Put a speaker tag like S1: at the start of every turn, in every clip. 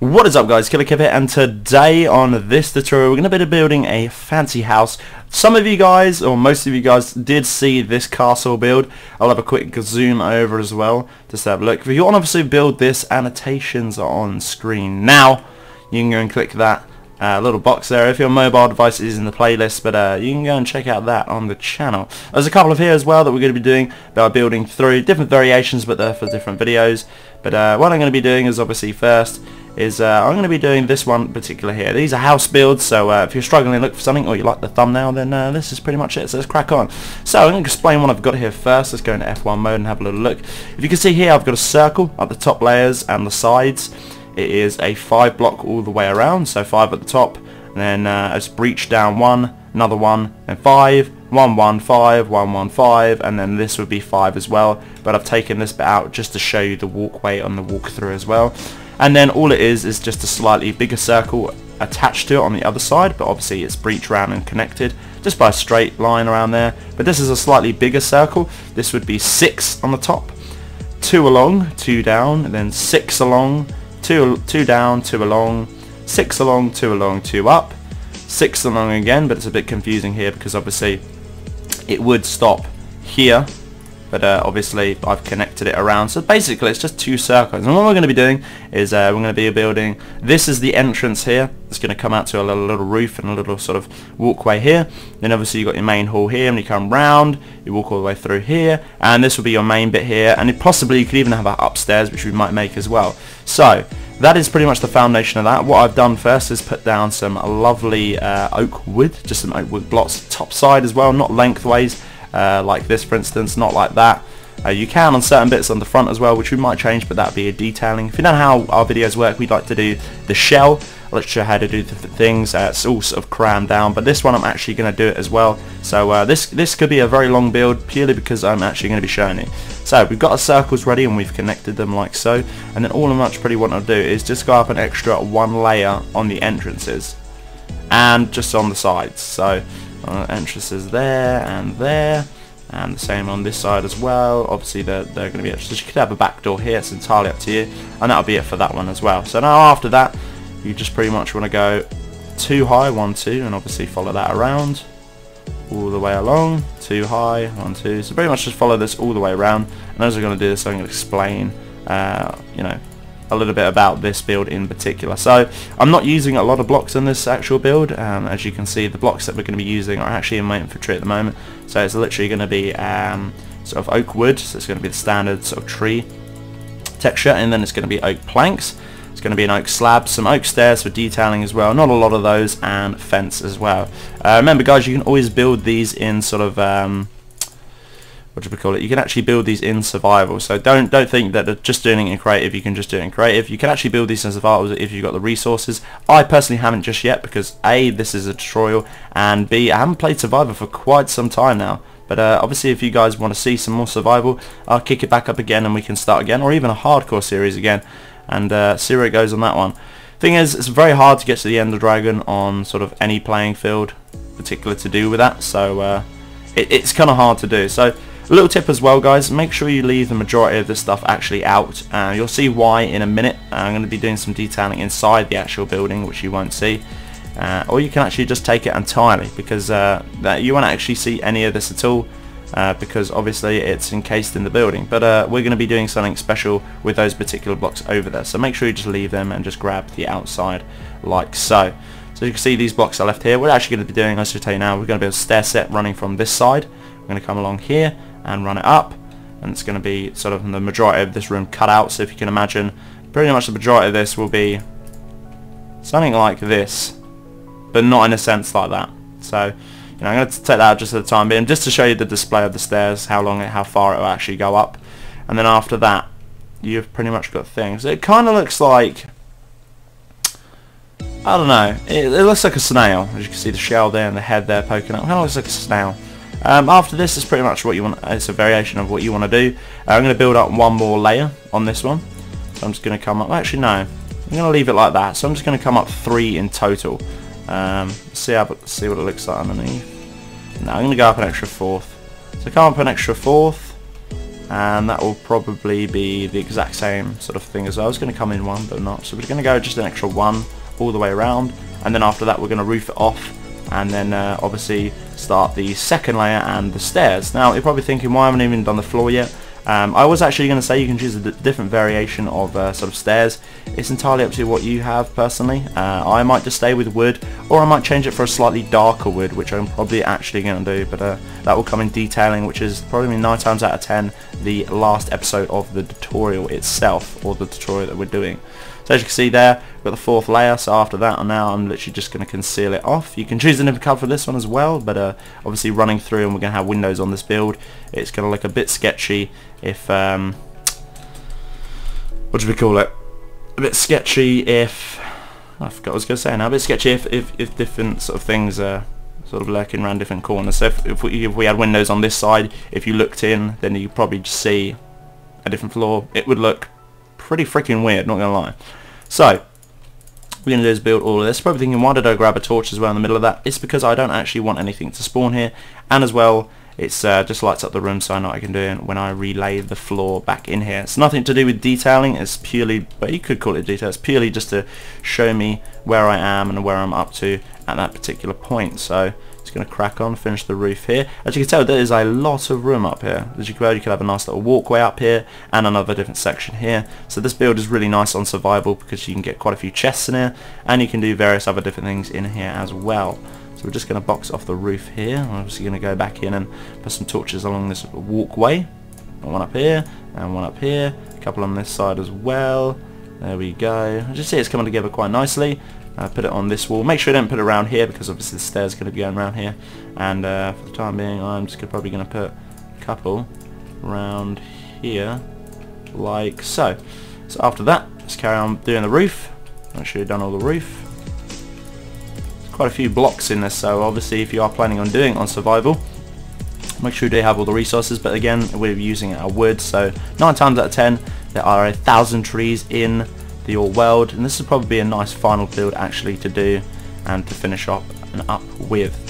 S1: What is up guys, Killer Kip here, and today on this tutorial we're going to be building a fancy house. Some of you guys, or most of you guys, did see this castle build. I'll have a quick zoom over as well, just to have a look. If you want to obviously build this, annotations are on screen now. You can go and click that little box there. If your mobile device is in the playlist, but you can go and check out that on the channel. There's a couple of here as well that we're going to be doing, by building through different variations, but they're for different videos. But what I'm going to be doing is obviously first is I'm going to be doing this one particular here. These are house builds, so if you're struggling to look for something or you like the thumbnail, then this is pretty much it, so let's crack on. So I'm going to explain what I've got here first. Let's go into F1 mode and have a little look. If you can see here, I've got a circle at the top layers and the sides. It is a 5 block all the way around, so 5 at the top, and then it's breach down 1, another 1, and 5, 1, 1, 5, 1, 1, 5, and then this would be 5 as well, but I've taken this bit out just to show you the walkway on the walkthrough as well. And then all it is just a slightly bigger circle attached to it on the other side, but obviously it's breach round and connected just by a straight line around there. But this is a slightly bigger circle. This would be 6 on the top, 2 along, 2 down, and then 6 along, 2 down, 2 along, 6 along, 2 along, 2 up, 6 along again, but it's a bit confusing here because obviously it would stop here, but obviously I've connected it around. So basically it's just 2 circles, and what we're going to be doing is we're going to be building, this is the entrance here. It's going to come out to a little roof and a little sort of walkway here. Then obviously you've got your main hall here, and you come round, you walk all the way through here, and this will be your main bit here, and possibly you could even have an upstairs, which we might make as well. So that is pretty much the foundation of that. What I've done first is put down some lovely oak wood, just some oak wood blocks top side as well, not lengthways like this for instance, not like that. You can on certain bits on the front as well, which we might change, but that'd be a detailing. If you know how our videos work, we'd like to do the shell. I'll show you how to do the things. It's all sort of crammed down, but this one I'm actually going to do it as well. So this could be a very long build purely because I'm actually going to be showing it. So we've got our circles ready and we've connected them like so, and then all I'm actually pretty want to do is just go up an extra 1 layer on the entrances and just on the sides. So entrances there, and the same on this side as well. Obviously they're going to be extras. You could have a back door here, it's entirely up to you, and that'll be it for that one as well. So now after that you just pretty much want to go 2 high, 1, 2, and obviously follow that around all the way along, 2 high, 1, 2. So pretty much just follow this all the way around, and as we're going to do this I'm going to explain you know, a little bit about this build in particular. So I'm not using a lot of blocks in this actual build. As you can see, the blocks that we're going to be using are actually in my infantry at the moment, so it's literally going to be sort of oak wood, so it's going to be the standard sort of tree texture, and then it's going to be oak planks. It's going to be an oak slab, some oak stairs for detailing as well, not a lot of those, and fence as well. Remember guys, you can always build these in sort of what do we call it? You can actually build these in survival, so don't think that just doing it in creative you can just do it in creative. You can actually build these in survival if you've got the resources. I personally haven't just yet because A, this is a tutorial, and B, I haven't played survival for quite some time now. But obviously if you guys want to see some more survival, I'll kick it back up again and we can start again, or even a hardcore series again, and see where it goes on that one. Thing is, it's very hard to get to the Ender Dragon on sort of any playing field particular to do with that, so it's kind of hard to do. So a little tip as well guys, make sure you leave the majority of this stuff actually out. You'll see why in a minute. I'm going to be doing some detailing inside the actual building, which you won't see. Or you can actually just take it entirely, because you won't actually see any of this at all, because obviously it's encased in the building. But we're going to be doing something special with those particular blocks over there, so make sure you just leave them and just grab the outside like so. So you can see these blocks are left here. We're actually going to be doing, I should tell you now, we're going to be a stair set running from this side. We're going to come along here and run it up, and it's going to be sort of the majority of this room cut out. So if you can imagine, pretty much the majority of this will be something like this, but not in a sense like that. So you know, I'm going to take that out just at the time being, just to show you the display of the stairs, how far it will actually go up, and then after that you've pretty much got things. It kind of looks like, I don't know, it looks like a snail. As you can see the shell there and the head there poking up, it kind of looks like a snail. After this is pretty much what you want. It's a variation of what you want to do. I'm going to build up 1 more layer on this one, so I'm just going to come up, actually no, I'm going to leave it like that, so I'm just going to come up 3 in total. See what it looks like underneath. Now I'm going to go up an extra 4th, so come up an extra 4th, and that will probably be the exact same sort of thing as well. I was going to come in one but not, so we're going to go just an extra one all the way around, and then after that we're going to roof it off, and then obviously start the second layer and the stairs. Now you're probably thinking, why haven't I even done the floor yet? I was actually going to say you can choose a different variation of sort of stairs. It's entirely up to what you have personally. I might just stay with wood, or I might change it for a slightly darker wood, which I'm probably actually going to do, but that will come in detailing, which is probably 9 times out of 10 the last episode of the tutorial itself, or the tutorial that we're doing. So as you can see there, we've got the fourth layer, so after that now I'm literally just going to conceal it off. You can choose a different colour for this one as well, but obviously running through, and we're going to have windows on this build, it's going to look a bit sketchy if, what do we call it? A bit sketchy if, I forgot what I was going to say now, a bit sketchy if different sort of things are sort of lurking around different corners. So if we had windows on this side, if you looked in, then you probably just see a different floor. It would look pretty freaking weird, not gonna lie. So we're gonna do is build all of this. Probably thinking, why did I grab a torch as well in the middle of that? It's because I don't actually want anything to spawn here, and as well it's just lights up the room, so I know what I can do it when I relay the floor back in here. It's nothing to do with detailing, it's purely, but you could call it detail, it's purely just to show me where I am and where I'm up to at that particular point. So it's going to crack on, finish the roof here. As you can tell, there is a lot of room up here. As you could have a nice little walkway up here and another different section here. So this build is really nice on survival because you can get quite a few chests in here, and you can do various other different things in here as well. So we're just going to box off the roof here. I'm obviously going to go back in and put some torches along this walkway. One up here and one up here. A couple on this side as well. There we go. As you see, it's coming together quite nicely. Put it on this wall. Make sure you don't put it around here because obviously the stairs are going to be going around here. And for the time being, I'm just probably going to put a couple around here, like so. So after that, let's carry on doing the roof. Make sure you've done all the roof. Quite a few blocks in this, so obviously if you are planning on doing it on survival, make sure you do have all the resources. But again, we're using our wood, so 9 times out of 10 there are 1,000 trees in your world, and this would probably be a nice final build actually to do and to finish up with.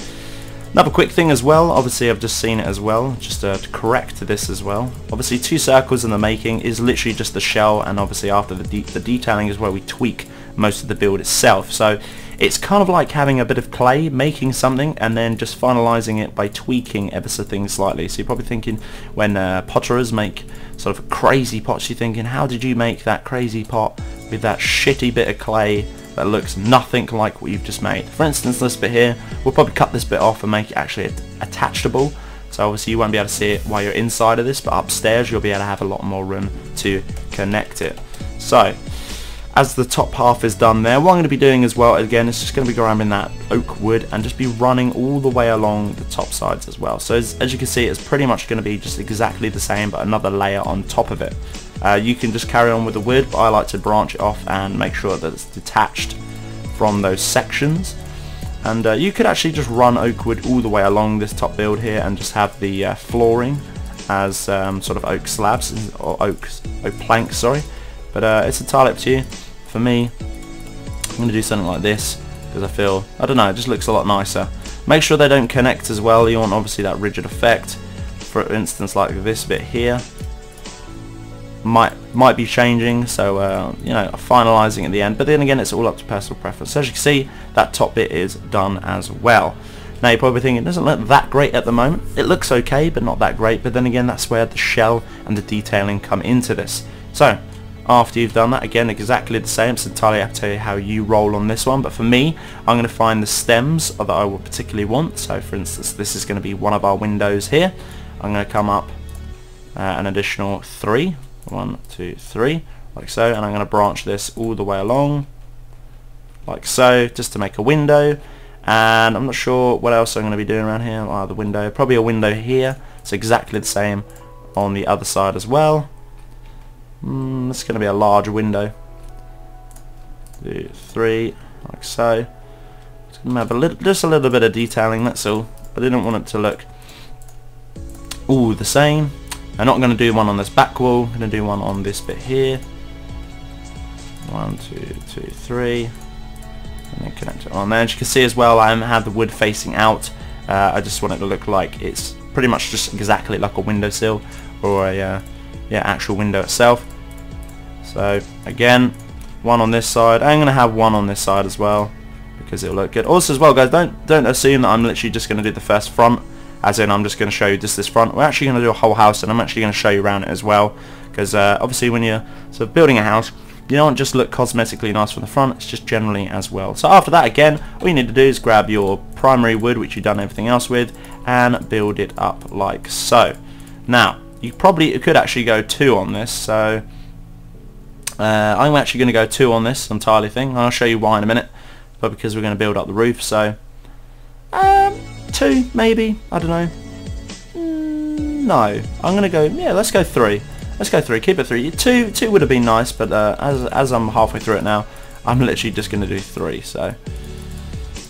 S1: Another quick thing as well, obviously I've just seen it as well, just to correct this as well. Obviously 2 circles in the making is literally just the shell, and obviously after the detailing is where we tweak most of the build itself. So it's kind of like having a bit of clay, making something and then just finalizing it by tweaking ever so things slightly. So you're probably thinking, when potterers make sort of crazy pots, you're thinking, how did you make that crazy pot with that shitty bit of clay that looks nothing like what you've just made? For instance, this bit here, we'll probably cut this bit off and make it actually attachable. So obviously you won't be able to see it while you're inside of this, but upstairs you'll be able to have a lot more room to connect it. So as the top half is done there, what I'm going to be doing as well, again, is just going to be grabbing that oak wood and just be running all the way along the top sides as well. So as you can see, it's pretty much going to be just exactly the same, but another layer on top of it. You can just carry on with the wood, but I like to branch it off and make sure that it's detached from those sections. And you could actually just run oak wood all the way along this top build here and just have the flooring as sort of oak slabs, or oak planks, sorry. But it's entirely up to you. For me, I'm going to do something like this because I feel, I don't know, it just looks a lot nicer. Make sure they don't connect as well. You want obviously that rigid effect. For instance, like this bit here might be changing, so you know, finalizing at the end. But then again, it's all up to personal preference. So as you can see, that top bit is done as well. Now you're probably thinking, it doesn't look that great at the moment. It looks okay, but not that great. But then again, that's where the shell and the detailing come into this. So after you've done that, again, exactly the same. It's entirely up to you how you roll on this one. But for me, I'm going to find the stems that I will particularly want. So for instance, this is going to be one of our windows here. I'm going to come up an additional 3. 1, 2, 3, like so. And I'm going to branch this all the way along, like so, just to make a window. And I'm not sure what else I'm going to be doing around here. The window, probably a window here. It's exactly the same on the other side as well. It's going to be a large window. 2, 3, like so. It's going to have just a little bit of detailing, that's all. But I didn't want it to look all the same. I'm not going to do one on this back wall. I'm going to do one on this bit here. 1, 2, 2, 3, and then connect it on there. As you can see as well, I haven't had the wood facing out. I just want it to look like it's pretty much just exactly like a windowsill or a actual window itself. So again, one on this side. I'm going to have one on this side as well because it'll look good. Also as well, guys, don't assume that I'm literally just going to do the first front, as in I'm just going to show you just this front. We're actually going to do a whole house, and I'm actually going to show you around it as well, because obviously when you're sort of building a house, you don't just look cosmetically nice from the front, it's just generally as well. So after that, again, all you need to do is grab your primary wood, which you've done everything else with, and build it up like so. Now, you could actually go 2 on this, so I'm actually going to go 2 on this entirely thing. I'll show you why in a minute, but because we're going to build up the roof, so 2 maybe, I don't know. No, I'm going to go, yeah, let's go 3. Let's go 3, keep it 3. 2 would have been nice, but as I'm halfway through it now, I'm literally just going to do 3. So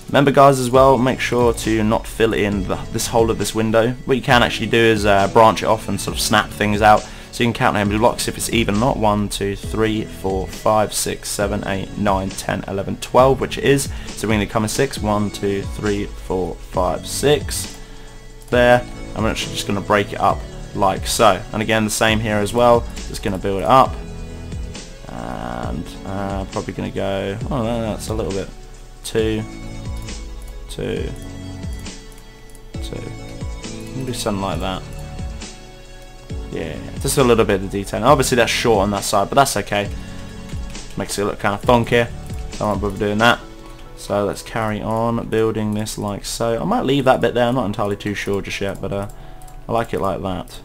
S1: remember, guys, as well, make sure to not fill in this hole of this window. What you can actually do is branch it off and sort of snap things out, so you can count how many blocks if it's even or not. 1, 2, 3, 4, 5, 6, 7, 8, 9, 10, 11, 12, which it is. So we're going to come in 6. 1, 2, 3, 4, 5, 6. There. I'm actually just going to break it up like so, and again the same here as well. Just going to build it up, and probably going to go, oh no, that's a little bit, 2, 2, 2, do something like that. Yeah, just a little bit of detail. Now, obviously that's short on that side, but that's okay, makes it look kind of funky, so I won't bother doing that. So let's carry on building this like so. I might leave that bit there, I'm not entirely too sure just yet, but I like it like that.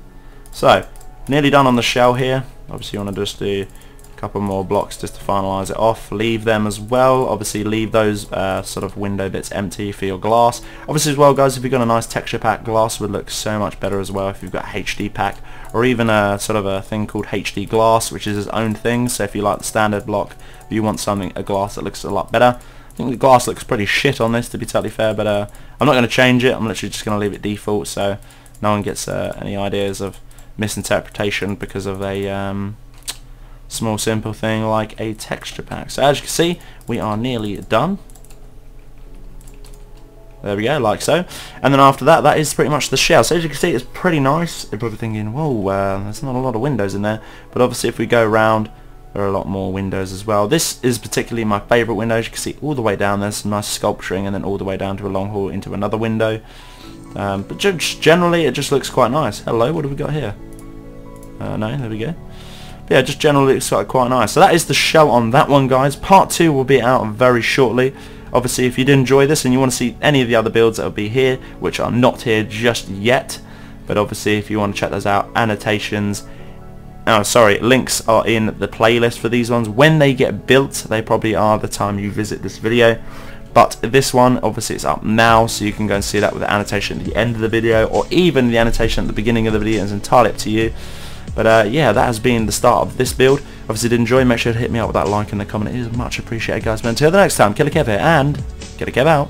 S1: So, nearly done on the shell here. Obviously you want to just do a couple more blocks just to finalise it off. Leave them as well. Obviously leave those sort of window bits empty for your glass. Obviously as well, guys, if you've got a nice texture pack, glass would look so much better as well if you've got HD pack, or even a sort of a thing called HD glass, which is its own thing. So if you like the standard block, if you want a glass that looks a lot better. I think the glass looks pretty shit on this, to be totally fair, but I'm not going to change it. I'm literally just going to leave it default, so no one gets any ideas of misinterpretation because of a small simple thing like a texture pack. So as you can see, we are nearly done. There we go, like so. And then after that, that is pretty much the shell. So as you can see, it's pretty nice. You're probably thinking, whoa, there's not a lot of windows in there. But obviously if we go around, there are a lot more windows as well. This is particularly my favourite window. As you can see, all the way down there's some nice sculpturing, and then all the way down to a long hall into another window. But just generally it just looks quite nice. Hello, what have we got here? No, there we go. But yeah, just generally it's quite nice. So that is the shell on that one, guys. Part 2 will be out very shortly. Obviously if you did enjoy this and you want to see any of the other builds that will be here, which are not here just yet, but obviously if you want to check those out, annotations, links are in the playlist for these ones. When they get built, they probably are the time you visit this video. But this one, obviously it's up now, so you can go and see that with the annotation at the end of the video, or even the annotation at the beginning of the video. Is entirely up to you. But yeah, that has been the start of this build. Obviously did enjoy, make sure to hit me up with that like and the comment. It is much appreciated, guys. But until the next time, Killer Kev here, and Killer Kev out.